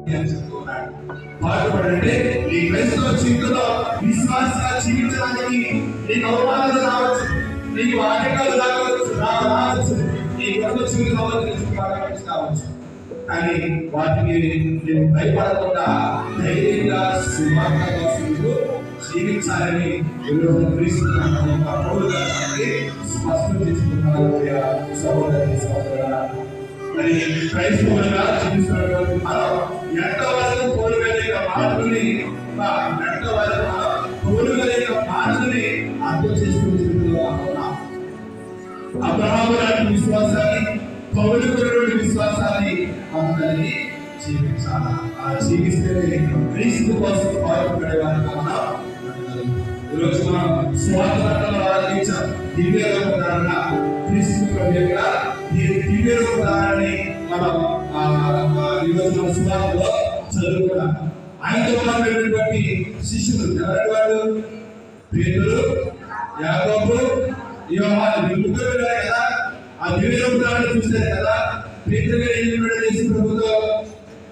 చెప్తున్నాడు. బాధపడండి. ఈ క్రైస్తవ జీవితంలో విశ్వాసంగా జీవించడానికి నీకు అవమానాలు రావచ్చు, నీకు ఆటంకాలు రావచ్చు, నీ కొత్త జీవితంలో కావచ్చు. కానీ వాటిని నేను భయపడకుండా ధైర్యంగా సువార్తగా జీవించాలని స్పష్టం చేసుకున్నారు సహోదరి సహోదర. మరి క్రైస్తవులుగా జీవిస్తున్నటువంటి మనం ఎంతవరకు కోరుగలిగిన మాటని అర్థం చేసుకునే ఉన్నాం. అబ్రహాము లాంటి విశ్వాసాన్ని, పౌలు గురువుడి విశ్వాసాన్ని అందరినీ జీవించాలి. ఆ జీవిస్తేనే క్రీస్తు కోసం పాల్పడేవారిగా ఉన్నాం. ఈరోజు మనం స్వాతంత్రంలో ఆరాధించాం. దివ్య ఉదాహరణ క్రీస్తు ప్రభువుగా దివ్య ఉదాహరణని మనం ఈరోజు మన సువార్తలో చదువుకున్నాం. ఆయనతో పాటు శిష్యులు ఎవరి వాళ్ళు? పేతురు, యాకోబు, యోహాను ముగ్గురు కదా. ఆ దివ్య ఉదాహరణ చూశారు కదా. పేతురు గారు ఏం చేసి ప్రభుతో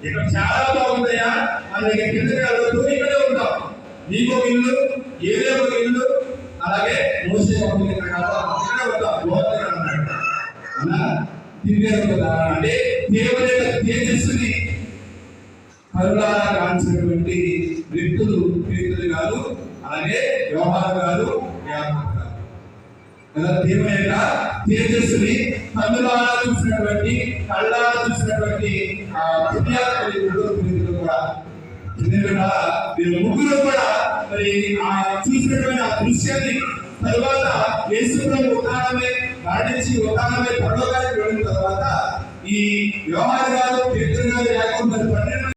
ఇక్కడ చాలా బాగుందయా, మన దగ్గర కిందకి వెళ్ళొద్దు, ఇక్కడే ఉంటాం. నీకు ఒక ఇల్లు, ఏదో ఒక ఇల్లు, అలాగే మోసే ఇక్కడే ఉంటాం అన్నాడు. అలా దివ్య ఉదాహరణ అంటే దేవుని తేజస్సుని కరుణాగా కాల్చినటువంటి వ్యక్తులు పేతురు గారు, అలాగే యోహాను గారు, యాకోబు గారు కదా. దేవుని యొక్క తేజస్సుని కన్నులారా చూసినటువంటి, కళ్ళారా చూసినటువంటి ఆ పుణ్యాత్ములు కూడా వీరు ముగ్గురు కూడా మరి ఆ చూసినటువంటి ఆ దృశ్యాన్ని తర్వాత యేసుప్రభు ఉదాహరణమే పాటించి ఉదాహరణమే పరలోకానికి వెళ్ళిన తర్వాత ఈ యోహాను గారు, పేతురు గారు, యాకోబు గారు 12